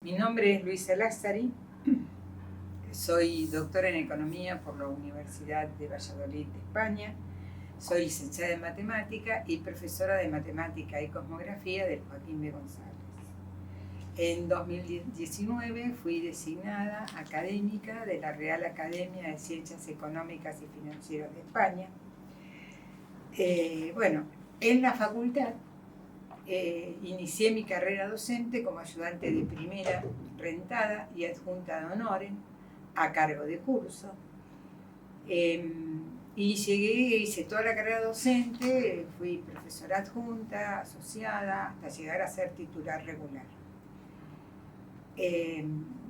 Mi nombre es Luisa Lázari, soy doctora en Economía por la Universidad de Valladolid de España, soy licenciada en Matemática y profesora de Matemática y Cosmografía del Joaquín B. González. En 2019 fui designada académica de la Real Academia de Ciencias Económicas y Financieras de España. En la facultad inicié mi carrera docente como ayudante de primera rentada y adjunta de honorem a cargo de curso. Hice toda la carrera docente, fui profesora adjunta, asociada, hasta llegar a ser titular regular.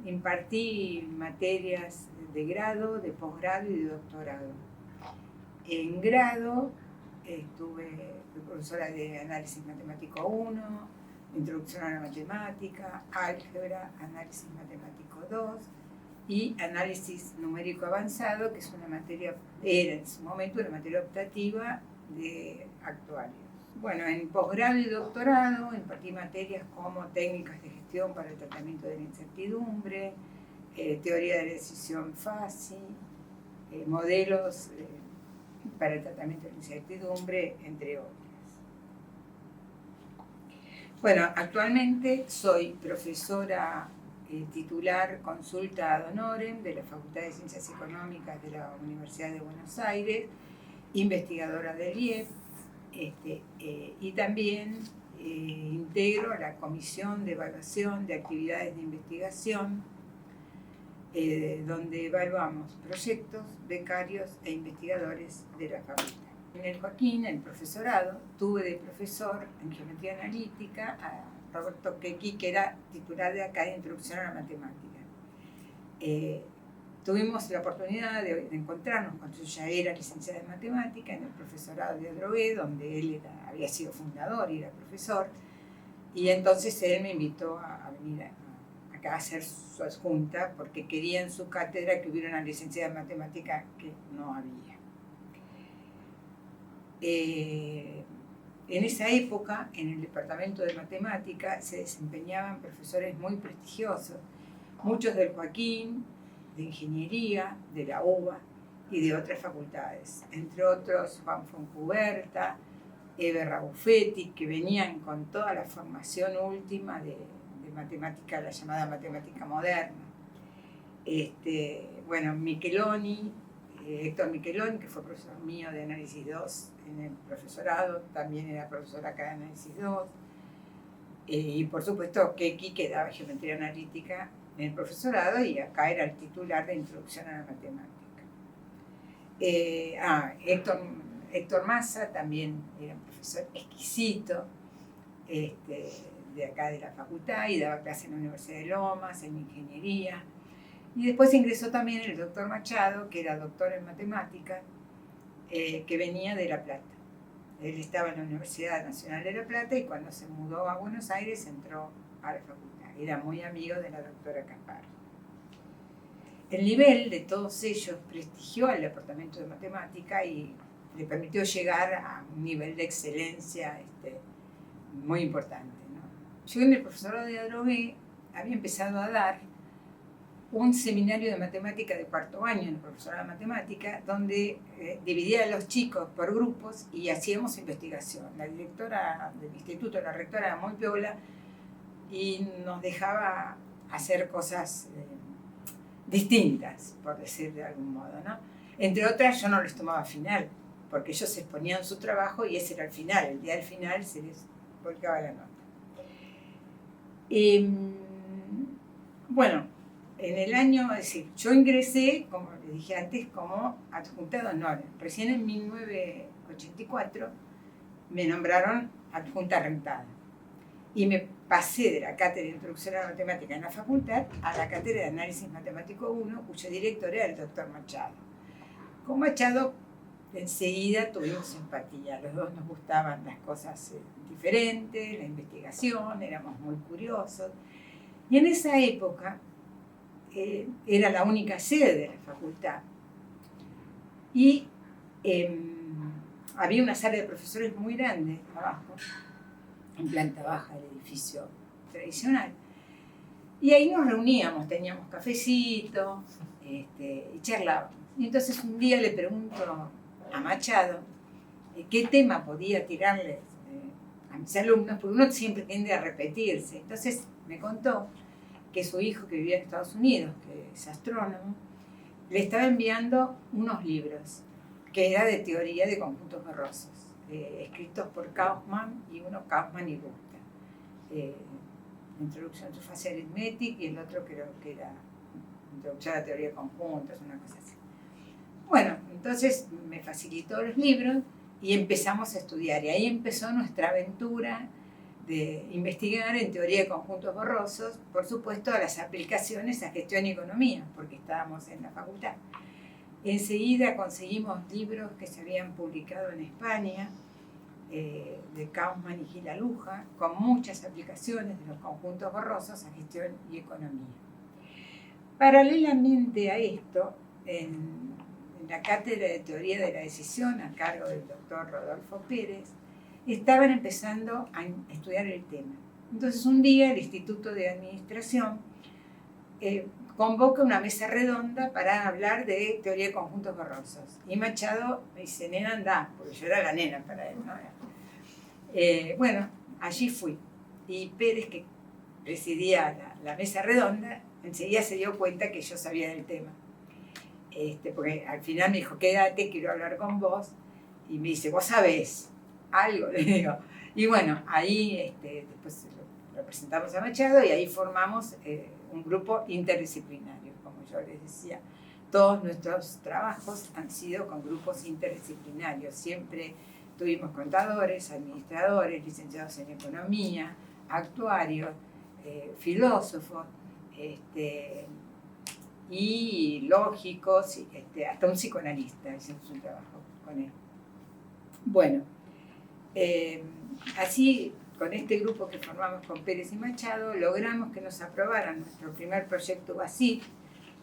Impartí materias de grado, de posgrado y de doctorado. En grado fui profesora de análisis matemático 1, introducción a la matemática, álgebra, análisis matemático 2 y análisis numérico avanzado, que es una materia, era en su momento una materia optativa de actuarios. Bueno, en posgrado y doctorado impartí materias como técnicas de gestión para el tratamiento de la incertidumbre, teoría de la decisión fácil, modelos para el tratamiento de la incertidumbre, entre otras. Bueno, actualmente soy profesora titular consulta ad honorem de la Facultad de Ciencias Económicas de la Universidad de Buenos Aires, investigadora del IEP, y también integro la Comisión de Evaluación de Actividades de Investigación, donde evaluamos proyectos, becarios e investigadores de la facultad. En el Joaquín, el profesorado, tuve de profesor en Geometría Analítica a Roberto Quequi, que era titular de acá de Introducción a la Matemática. Tuvimos la oportunidad de encontrarnos cuando yo ya era licenciada en Matemática en el profesorado de Adrogué, donde él había sido fundador y era profesor, y entonces él me invitó a venir acá a hacer su adjunta porque quería en su cátedra que hubiera una licenciada en Matemática que no había. En esa época, en el departamento de Matemática, se desempeñaban profesores muy prestigiosos, muchos del Joaquín, de Ingeniería, de la UBA y de otras facultades, entre otros Juan Foncuberta, Eber Rabuffetti, que venían con toda la formación última de matemática, la llamada matemática moderna. Micheloni, Héctor Micheloni, que fue profesor mío de Análisis 2 en el profesorado, también era profesor acá de Análisis 2. Y por supuesto, Quequi, que daba Geometría Analítica en el profesorado y acá era el titular de Introducción a la Matemática. Héctor Massa también era un profesor exquisito de acá de la facultad y daba clase en la Universidad de Lomas, en Ingeniería. Y después ingresó también el doctor Machado, que era doctor en matemática, que venía de La Plata. Él estaba en la Universidad Nacional de La Plata y cuando se mudó a Buenos Aires entró a la facultad. Era muy amigo de la doctora Campari. El nivel de todos ellos prestigió al departamento de matemática y le permitió llegar a un nivel de excelencia muy importante, ¿no? Yo en el profesorado de Adrogué había empezado a dar un seminario de matemática de cuarto año en el profesorado de matemática, donde dividía a los chicos por grupos y hacíamos investigación. La directora del instituto, la rectora, era muy piola y nos dejaba hacer cosas distintas, por decir de algún modo, ¿no? Entre otras, yo no les tomaba final, porque ellos exponían su trabajo y ese era el final. El día del final se les volcaba la nota. En el año, es decir, yo ingresé, como les dije antes, como adjunta ad honorem. Recién en 1984 me nombraron adjunta rentada. Y me pasé de la cátedra de Introducción a la Matemática en la facultad a la cátedra de Análisis Matemático 1, cuyo director era el doctor Machado. Con Machado enseguida tuvimos simpatía, los dos nos gustaban las cosas diferentes, la investigación, éramos muy curiosos. Y en esa época era la única sede de la facultad. Y había una sala de profesores muy grande abajo, en planta baja del edificio tradicional. Y ahí nos reuníamos, teníamos cafecito y charlábamos. Y entonces un día le pregunto a Machado qué tema podía tirarles a mis alumnos, porque uno siempre tiende a repetirse. Entonces me contó que su hijo, que vivía en Estados Unidos, que es astrónomo, le estaba enviando unos libros que era de teoría de conjuntos borrosos, escritos por Kauffman y uno Kauffman y Busta. Introducción a su fase aritmética y el otro creo que era Introducción a la teoría de conjuntos, una cosa así. Bueno, entonces me facilitó los libros y empezamos a estudiar. Y ahí empezó nuestra aventura de investigar en teoría de conjuntos borrosos, por supuesto, a las aplicaciones a gestión y economía, porque estábamos en la facultad. Enseguida conseguimos libros que se habían publicado en España, de Kauffman y Gilaluja, con muchas aplicaciones de los conjuntos borrosos a gestión y economía. Paralelamente a esto, en la cátedra de teoría de la decisión a cargo del doctor Rodolfo Pérez, estaban empezando a estudiar el tema. Entonces un día el Instituto de Administración convoca una mesa redonda para hablar de teoría de conjuntos borrosos. Y Machado me dice, nena, anda, porque yo era la nena para él, ¿no? Bueno, allí fui. Y Pérez, que presidía la mesa redonda, enseguida se dio cuenta que yo sabía del tema. Porque al final me dijo, quédate, quiero hablar con vos. Y me dice, vos sabés algo, le digo. Y bueno, ahí después lo presentamos a Machado y ahí formamos un grupo interdisciplinario, como yo les decía. Todos nuestros trabajos han sido con grupos interdisciplinarios. Siempre tuvimos contadores, administradores, licenciados en economía, actuarios, filósofos, y lógicos, hasta un psicoanalista, hicimos un trabajo con él. Bueno, así con este grupo que formamos con Pérez y Machado, logramos que nos aprobaran nuestro primer proyecto BASIC,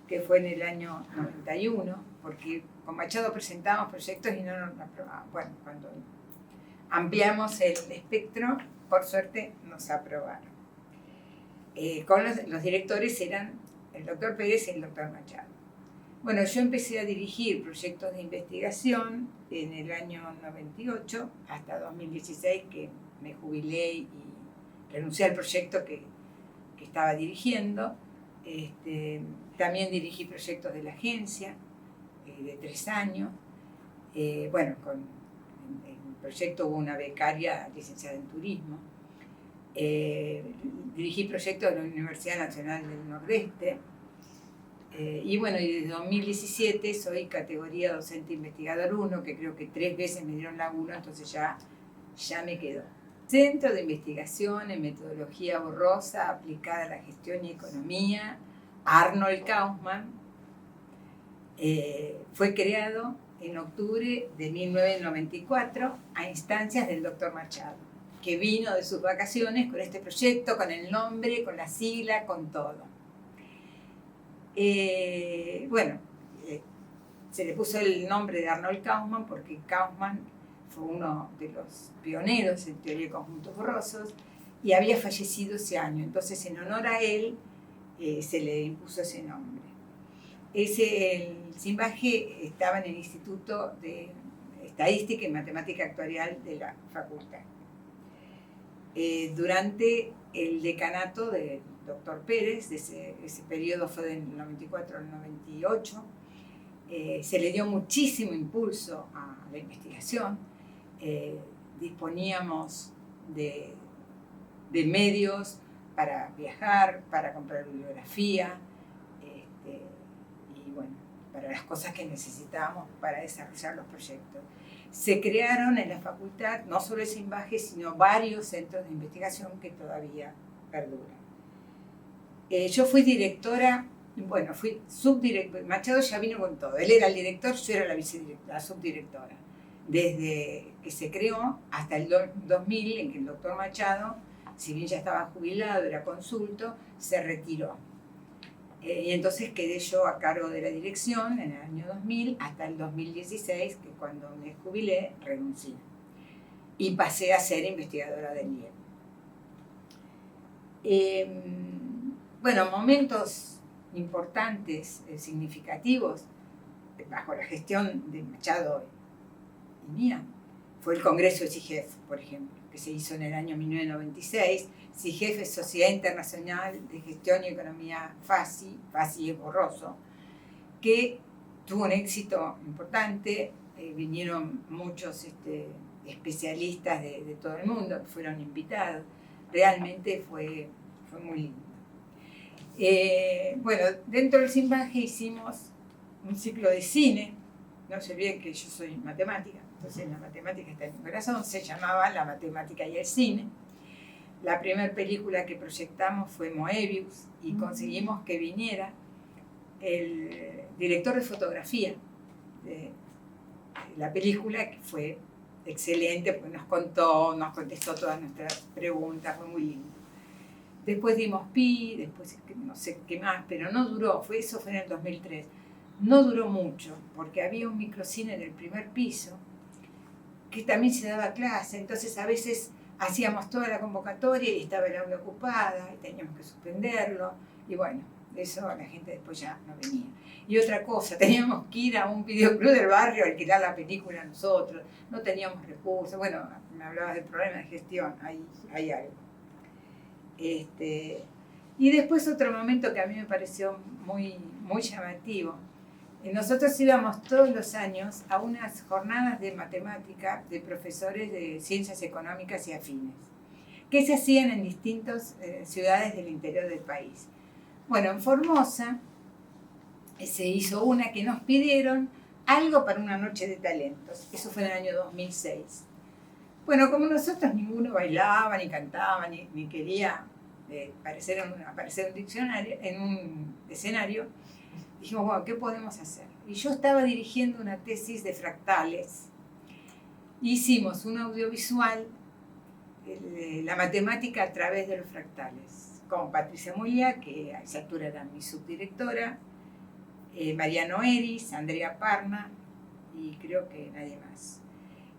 que fue en el año 91, porque con Machado presentábamos proyectos y no nos aprobaban. Bueno, cuando ampliamos el espectro, por suerte nos aprobaron. Con los directores eran el doctor Pérez y el doctor Machado. Bueno, yo empecé a dirigir proyectos de investigación en el año 98 hasta 2016, que me jubilé y renuncié al proyecto que estaba dirigiendo. También dirigí proyectos de la agencia de 3 años. Bueno, en el proyecto hubo una becaria licenciada en turismo. Dirigí proyectos de la Universidad Nacional del Nordeste. Y bueno, y desde 2017 soy categoría docente investigador 1, que creo que 3 veces me dieron la 1, entonces ya me quedó. Centro de Investigación en Metodología Borrosa aplicada a la gestión y economía, Arnold Kauffman, fue creado en octubre de 1994 a instancias del doctor Machado, que vino de sus vacaciones con este proyecto, con el nombre, con la sigla, con todo. Bueno, se le puso el nombre de Arnold Kauffman porque Kauffman fue uno de los pioneros en teoría de conjuntos borrosos y había fallecido ese año. Entonces, en honor a él, se le impuso ese nombre. El Simbaje estaba en el Instituto de Estadística y Matemática Actuarial de la facultad. Durante el decanato del doctor Pérez, ese periodo fue del 94 al 98, se le dio muchísimo impulso a la investigación. Disponíamos de medios para viajar, para comprar bibliografía, y bueno, para las cosas que necesitábamos para desarrollar los proyectos. Se crearon en la facultad no solo el Simbaje, sino varios centros de investigación que todavía perduran. Yo fui directora, bueno, fui subdirectora. Machado ya vino con todo. Él era el director, yo era la subdirectora. Desde que se creó hasta el 2000, en que el doctor Machado, si bien ya estaba jubilado, era consulto, se retiró. Y entonces quedé yo a cargo de la dirección en el año 2000 hasta el 2016, que cuando me jubilé renuncié. Y pasé a ser investigadora del IEM. bueno, momentos importantes, significativos, bajo la gestión de Machado y mía, fue el Congreso de SIGEF, por ejemplo, que se hizo en el año 1996. SIGEF es Sociedad Internacional de Gestión y Economía FASI, FASI es borroso, que tuvo un éxito importante, vinieron muchos especialistas de todo el mundo que fueron invitados, realmente fue muy lindo. Bueno, dentro del Simbaje hicimos un ciclo de cine, no se olviden que yo soy matemática, entonces la matemática está en mi corazón, se llamaba La Matemática y el Cine. La primera película que proyectamos fue Moebius y conseguimos que viniera el director de fotografía de la película, que fue excelente, porque nos contestó todas nuestras preguntas, fue muy lindo. Después dimos Pi, después no sé qué más, pero no duró, eso fue en el 2003. No duró mucho, porque había un microcine en el primer piso, que también se daba clase, entonces a veces hacíamos toda la convocatoria y estaba el aula ocupada, y teníamos que suspenderlo, y bueno, eso la gente después ya no venía. Y otra cosa, teníamos que ir a un videoclub del barrio a alquilar la película nosotros, no teníamos recursos, bueno, me hablabas del problema de gestión, hay algo. Y después otro momento que a mí me pareció muy llamativo. Nosotros íbamos todos los años a unas jornadas de matemática de profesores de ciencias económicas y afines, que se hacían en distintas ciudades del interior del país. Bueno, en Formosa se hizo una que nos pidieron algo para una noche de talentos. Eso fue en el año 2006. Bueno, como nosotros ninguno bailaba, ni cantaba, ni quería aparecer en un escenario, dijimos, bueno, ¿qué podemos hacer? Y yo estaba dirigiendo una tesis de fractales. Hicimos un audiovisual, la matemática a través de los fractales, con Patricia Moya, que a esa altura era mi subdirectora, Mariano Eris, Andrea Parma, y creo que nadie más.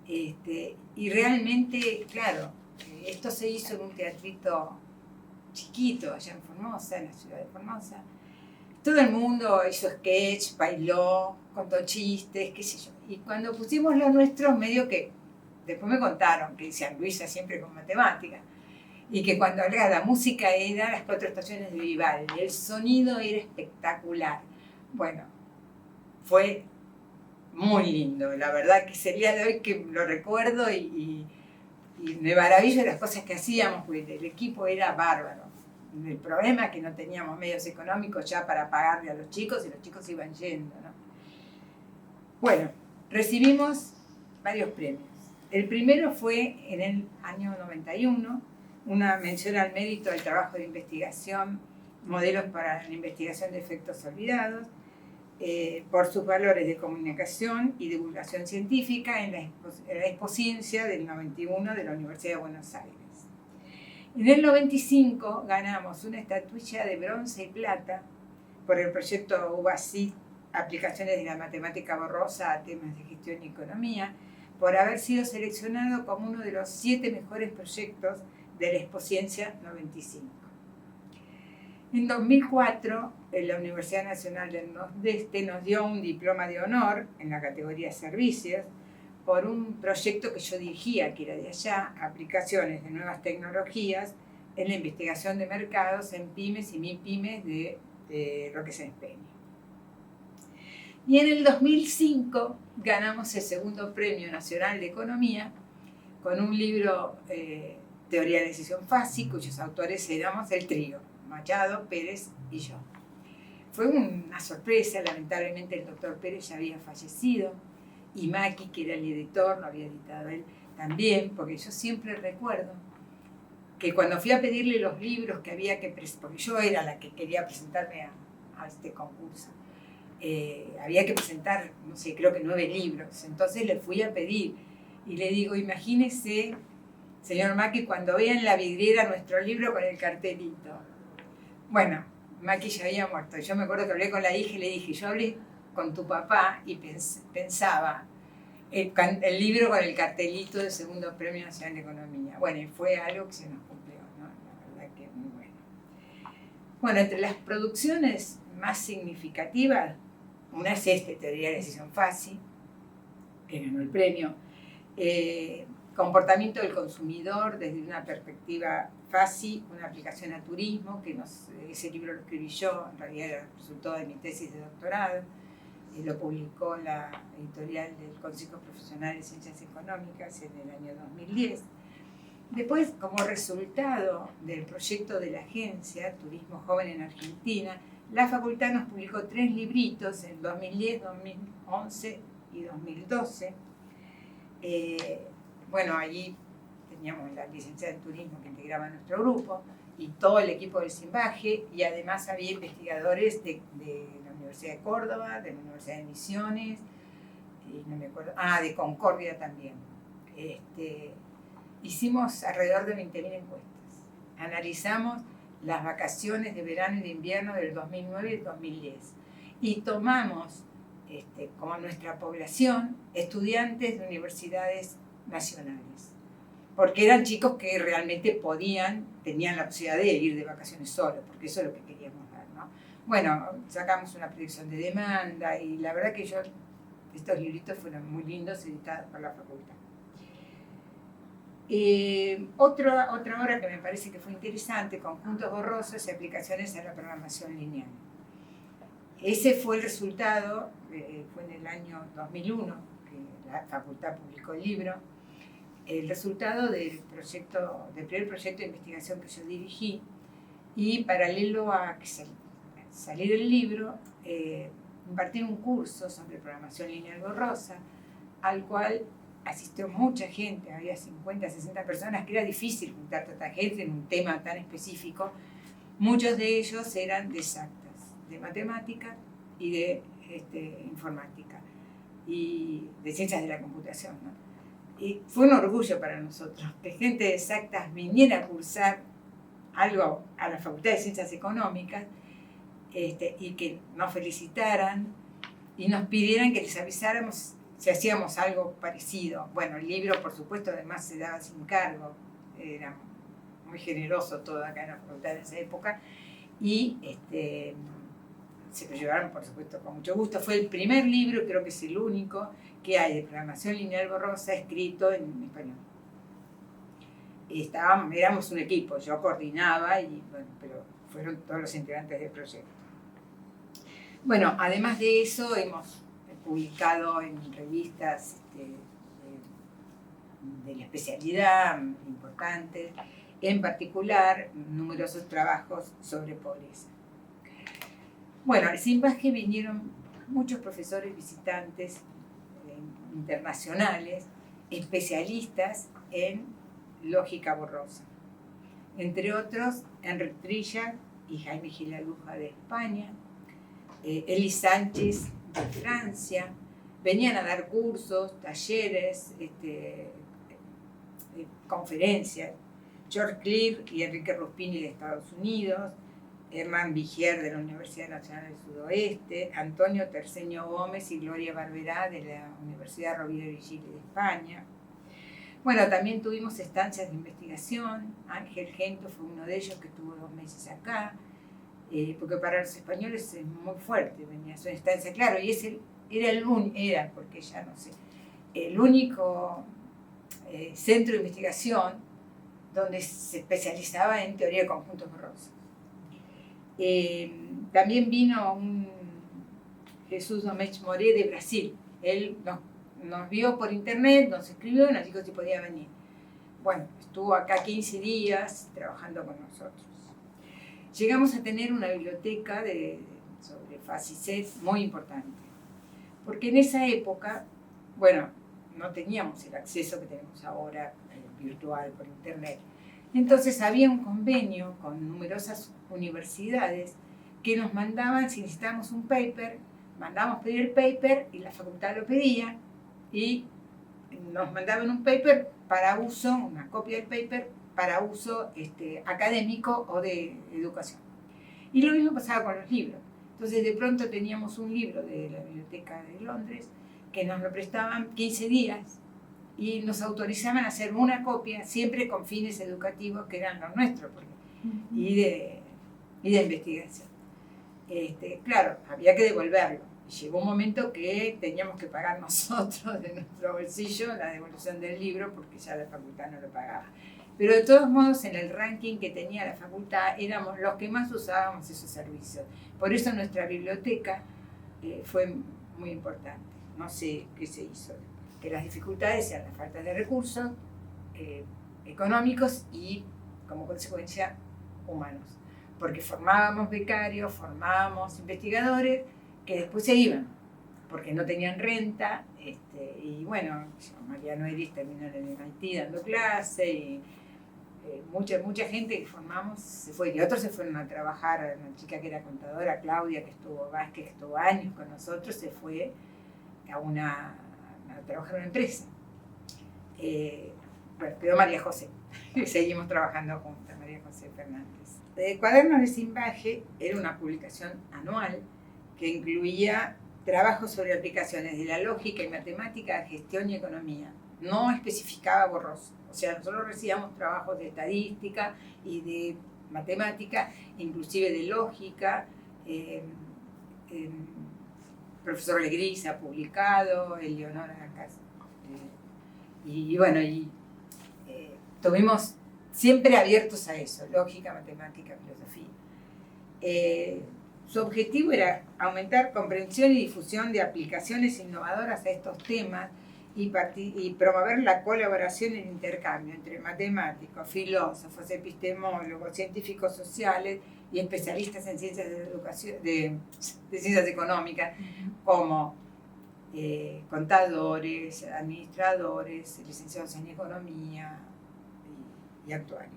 Y realmente, claro, esto se hizo en un teatrito chiquito allá en Formosa, en la ciudad de Formosa. Todo el mundo hizo sketch, bailó, contó chistes, qué sé yo. Y cuando pusimos los nuestros, medio que después me contaron que decían Luisa siempre con matemática, y que cuando la música era las 4 estaciones de Vivaldi, el sonido era espectacular. Bueno, fue muy lindo, la verdad que es el día de hoy que lo recuerdo y me maravillo de las cosas que hacíamos, porque el equipo era bárbaro. El problema es que no teníamos medios económicos ya para pagarle a los chicos y los chicos iban yendo, ¿no? Bueno, recibimos varios premios. El primero fue en el año 91, una mención al mérito del trabajo de investigación, modelos para la investigación de efectos olvidados, por sus valores de comunicación y divulgación científica en la Expociencia del 91 de la Universidad de Buenos Aires. En el 95 ganamos una estatuilla de bronce y plata por el proyecto UBACIT, Aplicaciones de la Matemática Borrosa a Temas de Gestión y Economía, por haber sido seleccionado como uno de los 7 mejores proyectos de la Expociencia 95. En 2004, la Universidad Nacional del Nordeste nos dio un diploma de honor en la categoría Servicios por un proyecto que yo dirigía, que era de allá, aplicaciones de nuevas tecnologías en la investigación de mercados en pymes y MIPYMES de Roque Sáenz Peña. Y en el 2005 ganamos el segundo Premio Nacional de Economía con un libro, Teoría de la Decisión Fácil, cuyos autores éramos el trío, Machado, Pérez y yo. Fue una sorpresa, lamentablemente el doctor Pérez ya había fallecido, y Maki, que era el editor, lo había editado él también, porque yo siempre recuerdo que cuando fui a pedirle los libros que había que presentar, porque yo era la que quería presentarme a este concurso, había que presentar, no sé, creo que 9 libros, entonces le fui a pedir y le digo, imagínese, señor Maki, cuando vea en la vidriera nuestro libro con el cartelito. Bueno, Maki ya había muerto. Yo me acuerdo que hablé con la hija y le dije, yo hablé con tu papá y pensaba el libro con el cartelito del segundo Premio Nacional de Economía. Bueno, y fue algo que se nos cumplió, ¿no? La verdad que muy bueno. Bueno, entre las producciones más significativas, una es Teoría de la decisión fácil, que ganó el premio. Comportamiento del consumidor desde una perspectiva fácil, una aplicación a turismo, ese libro lo escribí yo, en realidad era el resultado de mi tesis de doctorado, lo publicó la editorial del Consejo Profesional de Ciencias Económicas en el año 2010. Después, como resultado del proyecto de la agencia Turismo Joven en Argentina, la facultad nos publicó 3 libritos en 2010, 2011 y 2012. Bueno, allí teníamos la licenciada en turismo que integraba nuestro grupo y todo el equipo del Simbaje, y además había investigadores de la Universidad de Córdoba, de la Universidad de Misiones, y no me acuerdo, de Concordia también. Hicimos alrededor de 20.000 encuestas. Analizamos las vacaciones de verano y de invierno del 2009 y del 2010. Y tomamos como nuestra población estudiantes de universidades nacionales. Porque eran chicos que realmente tenían la posibilidad de ir de vacaciones solos, porque eso es lo que queríamos ver, ¿no? Bueno, sacamos una predicción de demanda y la verdad que estos libritos fueron muy lindos, editados por la facultad. Otra obra que me parece que fue interesante, Conjuntos borrosos y aplicaciones a la programación lineal. Ese fue el resultado, fue en el año 2001 que la facultad publicó el libro, el resultado del primer proyecto de investigación que yo dirigí, y paralelo a que salir el libro, impartí un curso sobre programación lineal borrosa, al cual asistió mucha gente, había 50, 60 personas, que era difícil juntar tanta gente en un tema tan específico. Muchos de ellos eran de exactas, de matemática y de informática, y de ciencias de la computación, ¿no? Y fue un orgullo para nosotros que gente de exactas viniera a cursar algo a la Facultad de Ciencias Económicas, y que nos felicitaran y nos pidieran que les avisáramos si hacíamos algo parecido. Bueno, el libro, por supuesto, además se daba sin cargo, era muy generoso todo acá en la facultad en esa época, y se lo llevaron, por supuesto, con mucho gusto. Fue el primer libro, creo que es el único, que hay de programación lineal borrosa escrito en español. Éramos un equipo, yo coordinaba, pero fueron todos los integrantes del proyecto. Bueno, además de eso, hemos publicado en revistas de la especialidad importantes, en particular numerosos trabajos sobre pobreza. Bueno, al Simbaje vinieron muchos profesores visitantes internacionales, especialistas en lógica borrosa. Entre otros, Enric Trilla y Jaime Gilaluja de España, Eli Sánchez de Francia, venían a dar cursos, talleres, conferencias. George Clear y Enrique Ruspini de Estados Unidos, Hernán Vigier de la Universidad Nacional del Sudoeste, Antonio Terceño Gómez y Gloria Barberá de la Universidad Rovira y Virgili de España. Bueno, también tuvimos estancias de investigación. Ángel Gento fue uno de ellos que estuvo 2 meses acá, porque para los españoles es muy fuerte, venía a su estancia, claro, y ese era, porque ya no sé, el único centro de investigación donde se especializaba en teoría de conjuntos borrosos. También vino un Jesús Domecq Moré de Brasil. Él nos vio por internet, nos escribió y nos dijo si podía venir. Bueno, estuvo acá 15 días trabajando con nosotros. Llegamos a tener una biblioteca sobre FACICET muy importante, porque en esa época, bueno, no teníamos el acceso que tenemos ahora, virtual, por internet. Entonces había un convenio con numerosas universidades que nos mandaban, si necesitábamos un paper, mandábamos pedir el paper y la facultad lo pedía y nos mandaban un paper para uso, una copia del paper para uso académico o de educación. Y lo mismo pasaba con los libros. Entonces de pronto teníamos un libro de la Biblioteca de Londres que nos lo prestaban 15 días y nos autorizaban a hacer una copia, siempre con fines educativos que eran los nuestros, y y de investigación. Claro, había que devolverlo. Llegó un momento que teníamos que pagar nosotros de nuestro bolsillo la devolución del libro porque ya la facultad no lo pagaba. Pero de todos modos, en el ranking que tenía la facultad, éramos los que más usábamos esos servicios. Por eso nuestra biblioteca fue muy importante. No sé qué se hizo. Que las dificultades eran la falta de recursos económicos y, como consecuencia, humanos. Porque formábamos becarios, formábamos investigadores que después se iban, porque no tenían renta. Y bueno, Mariano Eris terminó en el MIT dando clase y mucha gente que formamos se fue, y otros se fueron a trabajar. Una chica que era contadora, Claudia, que estuvo años con nosotros, se fue a trabajar en una empresa. Bueno, quedó María José, y seguimos trabajando juntas, María José Fernández. Cuadernos de Simbaje era una publicación anual que incluía trabajos sobre aplicaciones de la lógica y matemática, gestión y economía. No especificaba borroso. O sea, nosotros recibíamos trabajos de estadística y de matemática, inclusive de lógica. Profesor Legris ha publicado, Eleonora Casa. Estuvimos siempre abiertos a eso, lógica, matemática, filosofía. Su objetivo era aumentar comprensión y difusión de aplicaciones innovadoras a estos temas y promover la colaboración y el intercambio entre matemáticos, filósofos, epistemólogos, científicos sociales y especialistas en ciencias de educación, de ciencias económicas, como contadores, administradores, licenciados en economía y actuarios.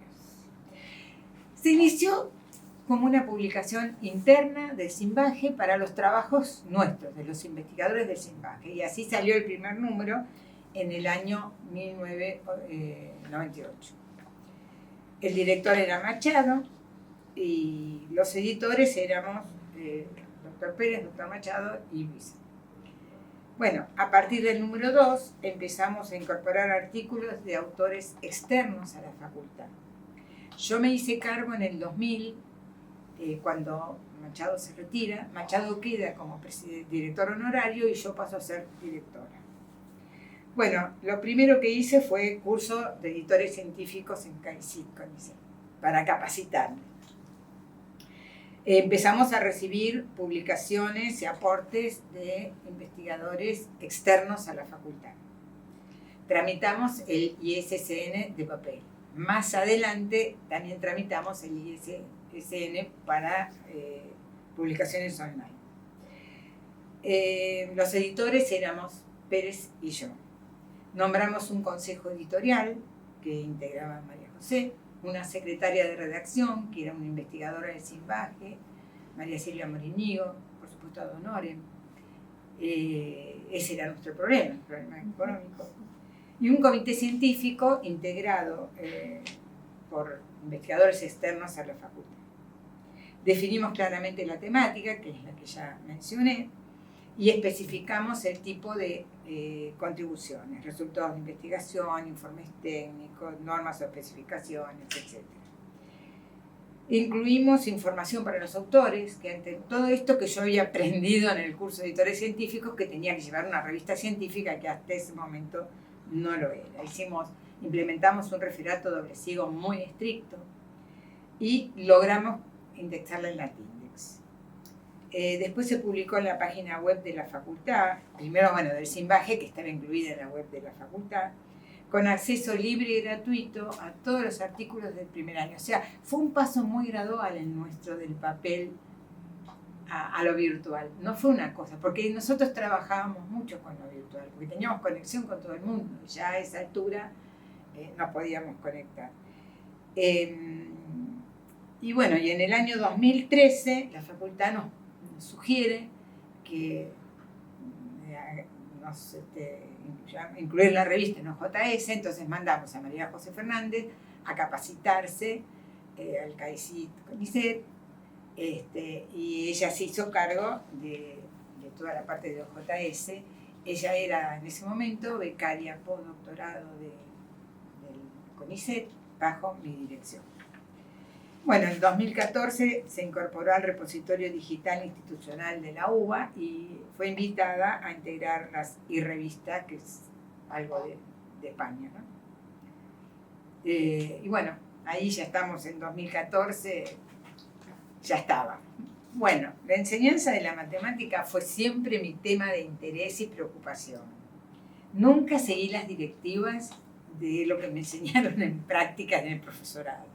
Se inició como una publicación interna del Simbaje para los trabajos nuestros, de los investigadores del Simbaje, y así salió el primer número en el año 1998. El director era Machado y los editores éramos doctor Pérez, doctor Machado y Luisa. Bueno, a partir del número 2 empezamos a incorporar artículos de autores externos a la facultad. Yo me hice cargo en el 2000, cuando Machado se retira. Machado queda como director honorario y yo paso a ser directora. Bueno, lo primero que hice fue curso de editores científicos en CONICET para capacitarme. Empezamos a recibir publicaciones y aportes de investigadores externos a la facultad. Tramitamos el ISSN de papel. Más adelante también tramitamos el ISSN para publicaciones online. Los editores éramos Pérez y yo. Nombramos un consejo editorial que integraba María José, una secretaria de redacción, que era una investigadora del Simbaje, María Silvia Morinigo, por supuesto ad honorem. Ese era nuestro problema, el problema económico. Y un comité científico integrado por investigadores externos a la facultad. Definimos claramente la temática, que es la que ya mencioné, y especificamos el tipo de contribuciones, resultados de investigación, informes técnicos, normas o especificaciones, etc. Incluimos información para los autores, que ante todo esto que yo había aprendido en el curso de editores científicos, que tenía que llevar una revista científica que hasta ese momento no lo era. Implementamos un referato doble ciego muy estricto y logramos indexarla en Latindex. Después se publicó en la página web de la facultad, primero, del Simbaje, que estaba incluida en la web de la facultad, con acceso libre y gratuito a todos los artículos del primer año. O sea, fue un paso muy gradual el nuestro del papel a lo virtual. No fue una cosa, porque nosotros trabajábamos mucho con lo virtual, porque teníamos conexión con todo el mundo. Ya a esa altura nos podíamos conectar. Y en el año 2013 la facultad nos sugiere que incluir la revista en OJS, entonces mandamos a María José Fernández a capacitarse al CONICET, y ella se hizo cargo de toda la parte de OJS. Ella era en ese momento becaria postdoctorado del CONICET bajo mi dirección. Bueno, en 2014 se incorporó al repositorio digital institucional de la UBA y fue invitada a integrar las e-revistas, que es algo de España, ¿no? Y bueno, ahí ya estamos en 2014, ya estaba. Bueno, la enseñanza de la matemática fue siempre mi tema de interés y preocupación. Nunca seguí las directivas de lo que me enseñaron en práctica en el profesorado,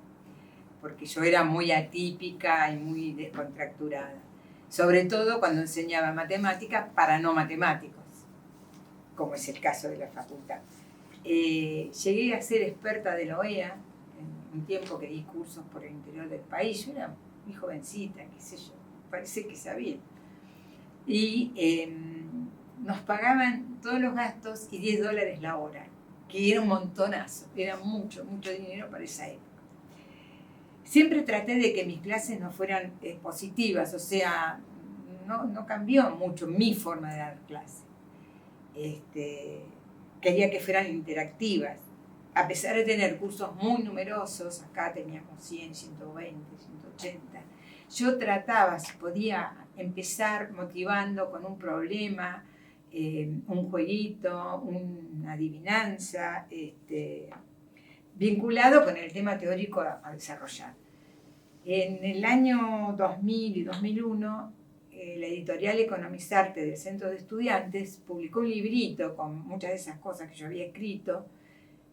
porque yo era muy atípica y muy descontracturada, sobre todo cuando enseñaba matemáticas para no matemáticos, como es el caso de la facultad. Llegué a ser experta de la OEA en un tiempo que di cursos por el interior del país. Yo era muy jovencita, qué sé yo, parece que sabía. Y nos pagaban todos los gastos y $10 la hora, que era un montonazo, era mucho, mucho dinero para esa época. Siempre traté de que mis clases no fueran expositivas, o sea, no cambió mucho mi forma de dar clases. Quería que fueran interactivas. A pesar de tener cursos muy numerosos, acá teníamos 100, 120, 180, yo trataba, si podía, empezar motivando con un problema, un jueguito, una adivinanza, vinculado con el tema teórico a desarrollar. En el año 2000 y 2001, la editorial Economizarte del Centro de Estudiantes publicó un librito con muchas de esas cosas que yo había escrito,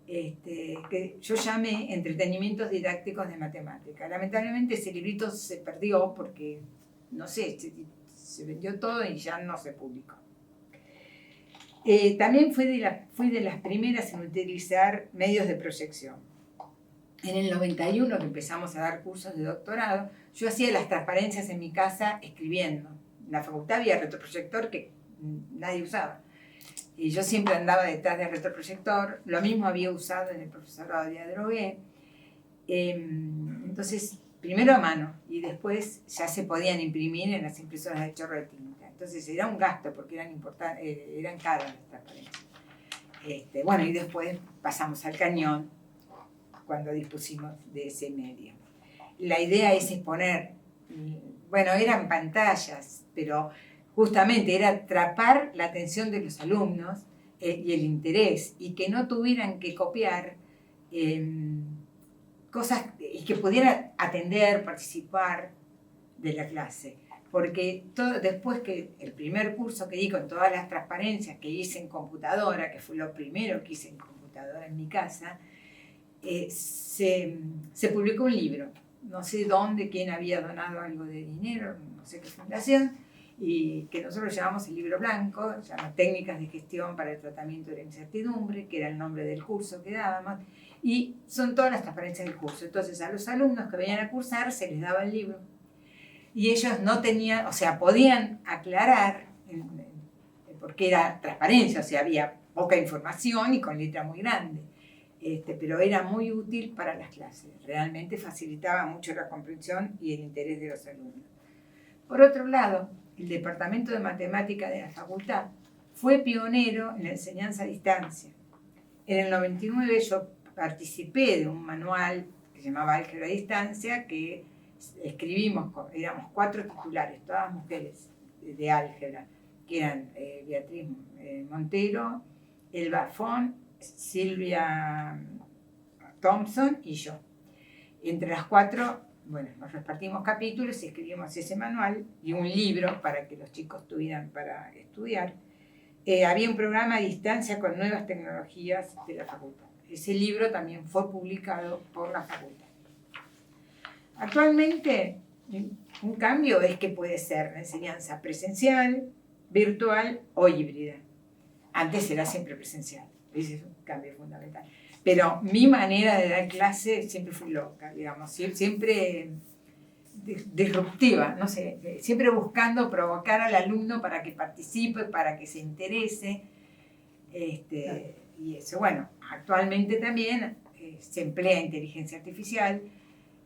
que yo llamé Entretenimientos Didácticos de Matemática. Lamentablemente ese librito se perdió porque, no sé, se vendió todo y ya no se publicó. También fui de las primeras en utilizar medios de proyección. En el 91, que empezamos a dar cursos de doctorado, yo hacía las transparencias en mi casa escribiendo. En la facultad había retroproyector que nadie usaba. Y yo siempre andaba detrás del retroproyector. Lo mismo había usado en el profesorado de Adrogué. Entonces, primero a mano y después ya se podían imprimir en las impresoras de chorro de tinta. Entonces era un gasto porque eran caras las transparencias. Bueno, y después pasamos al cañón cuando dispusimos de ese medio. La idea es exponer, bueno, eran pantallas, pero justamente era atrapar la atención de los alumnos y el interés, y que no tuvieran que copiar cosas y que pudieran atender, participar de la clase. Porque después que el primer curso que di con todas las transparencias que hice en computadora, que fue lo primero que hice en computadora en mi casa, se publicó un libro. No sé dónde, quién había donado algo de dinero, no sé qué fundación, y que nosotros llamamos el libro blanco, se llama Técnicas de Gestión para el Tratamiento de la Incertidumbre, que era el nombre del curso que dábamos, y son todas las transparencias del curso. Entonces a los alumnos que venían a cursar se les daba el libro, y ellos no tenían, o sea, podían aclarar, porque era transparencia, o sea, había poca información y con letra muy grande. Pero era muy útil para las clases, realmente facilitaba mucho la comprensión y el interés de los alumnos. Por otro lado, el Departamento de Matemática de la Facultad fue pionero en la enseñanza a distancia. En el 99 yo participé de un manual que se llamaba Álgebra a Distancia, que escribimos, éramos 4 titulares, todas mujeres de álgebra, que eran Beatriz Montero, Elba Font, Silvia Thompson y yo. Entre las 4, bueno, nos repartimos capítulos y escribimos ese manual y un libro para que los chicos tuvieran para estudiar. Había un programa a distancia con nuevas tecnologías de la facultad. Ese libro también fue publicado por la facultad. Actualmente, un cambio es que puede ser la enseñanza presencial, virtual o híbrida. Antes era siempre presencial. Ese es un cambio fundamental. Pero mi manera de dar clase siempre fue loca, digamos, siempre disruptiva, no sé, siempre buscando provocar al alumno para que participe, para que se interese. Y eso, bueno, actualmente también se emplea inteligencia artificial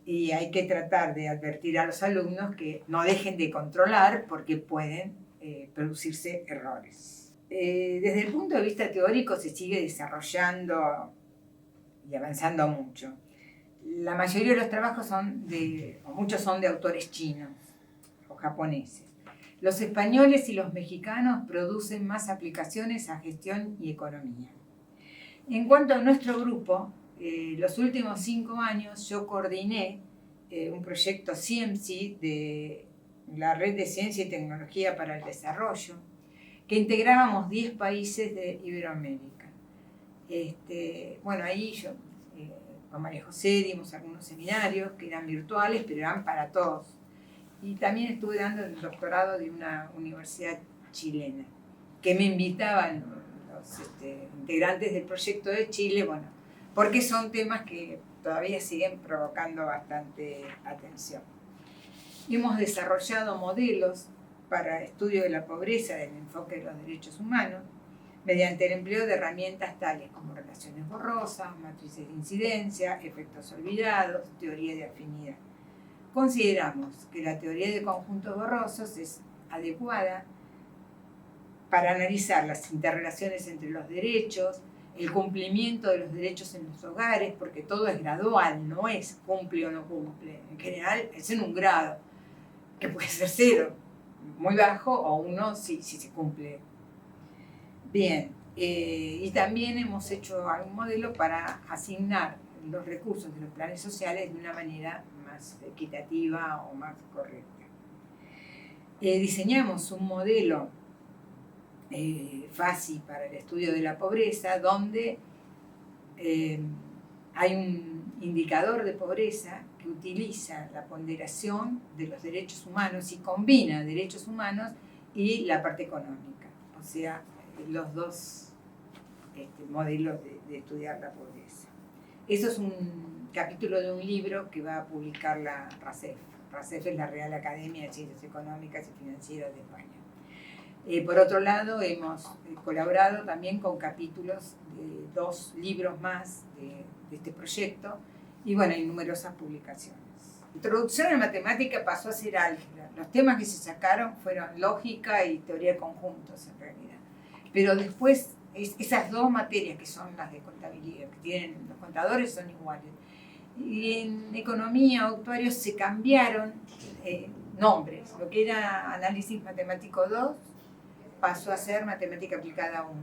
y hay que tratar de advertir a los alumnos que no dejen de controlar porque pueden producirse errores. Desde el punto de vista teórico se sigue desarrollando y avanzando mucho. La mayoría de los trabajos o muchos son de autores chinos o japoneses. Los españoles y los mexicanos producen más aplicaciones a gestión y economía. En cuanto a nuestro grupo, los últimos 5 años yo coordiné un proyecto CIEMSI de la Red de Ciencia y Tecnología para el Desarrollo, que integrábamos 10 países de Iberoamérica. Bueno, ahí yo con María José dimos algunos seminarios que eran virtuales, pero eran para todos. Y también estuve dando el doctorado de una universidad chilena, que me invitaban los integrantes del proyecto de Chile, bueno, porque son temas que todavía siguen provocando bastante atención. Hemos desarrollado modelos para estudio de la pobreza del enfoque de los derechos humanos, mediante el empleo de herramientas tales como relaciones borrosas, matrices de incidencia, efectos olvidados, teoría de afinidad. Consideramos que la teoría de conjuntos borrosos es adecuada para analizar las interrelaciones entre los derechos, el cumplimiento de los derechos en los hogares, porque todo es gradual, no es cumple o no cumple. En general es en un grado, que puede ser 0, muy bajo, o 1 si se cumple. Bien, y también hemos hecho algún modelo para asignar los recursos de los planes sociales de una manera más equitativa o más correcta. Diseñamos un modelo fácil para el estudio de la pobreza, donde hay un indicador de pobreza que utiliza la ponderación de los derechos humanos y combina derechos humanos y la parte económica, o sea, los dos modelos de estudiar la pobreza. Eso es un capítulo de un libro que va a publicar la RACEF. RACEF es la Real Academia de Ciencias Económicas y Financieras de España. Por otro lado, hemos colaborado también con capítulos de 2 libros más de este proyecto y bueno, hay numerosas publicaciones. Introducción a la matemática pasó a ser álgebra. Los temas que se sacaron fueron lógica y teoría de conjuntos en realidad. Pero después, esas 2 materias que son las de contabilidad, que tienen los contadores, son iguales. Y en economía o actuarios se cambiaron nombres. Lo que era análisis matemático 2 pasó a ser matemática aplicada 1.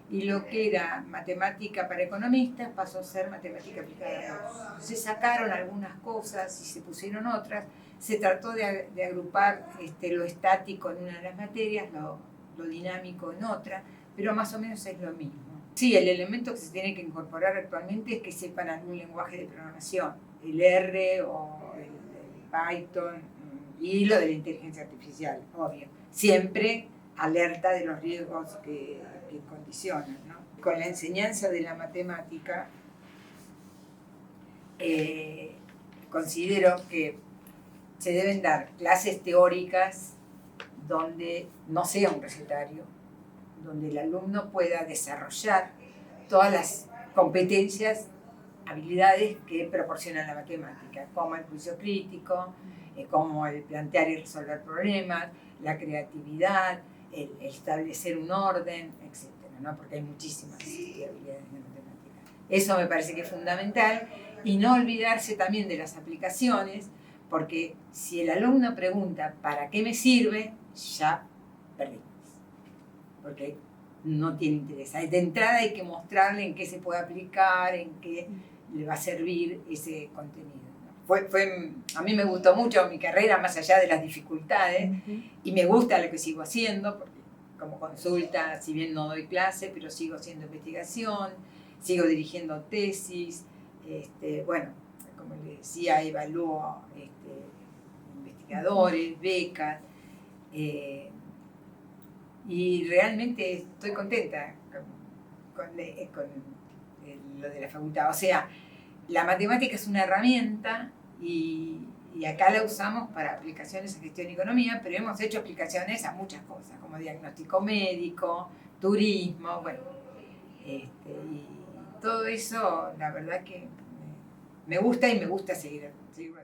Y lo que era matemática para economistas pasó a ser matemática aplicada 2. Se sacaron algunas cosas y se pusieron otras. Se trató de agrupar lo estático en una de las materias, lo dinámico en otra, pero más o menos es lo mismo. Sí, el elemento que se tiene que incorporar actualmente es que sepan algún lenguaje de programación, el R o el Python y lo de la inteligencia artificial, obvio. Siempre alerta de los riesgos que condicionan, ¿no? Con la enseñanza de la matemática, considero que se deben dar clases teóricas donde no sea un recetario, donde el alumno pueda desarrollar todas las competencias, habilidades que proporciona la matemática, como el juicio crítico, como el plantear y resolver problemas, la creatividad, el establecer un orden, etc., ¿no? Porque hay muchísimas habilidades de matemática. Eso me parece que es fundamental, y no olvidarse también de las aplicaciones, porque si el alumno pregunta ¿para qué me sirve?, ya perdimos, porque no tiene interés. De entrada hay que mostrarle en qué se puede aplicar, en qué le va a servir ese contenido, ¿no? A mí me gustó mucho mi carrera, más allá de las dificultades, y me gusta lo que sigo haciendo, porque como consulta, si bien no doy clase, pero sigo haciendo investigación, sigo dirigiendo tesis, bueno, como les decía, evalúo investigadores, becas, y realmente estoy contenta con lo de la facultad. O sea, la matemática es una herramienta y acá la usamos para aplicaciones en gestión y economía, pero hemos hecho aplicaciones a muchas cosas, como diagnóstico médico, turismo, bueno, y todo eso, la verdad que me gusta y me gusta seguir haciendo.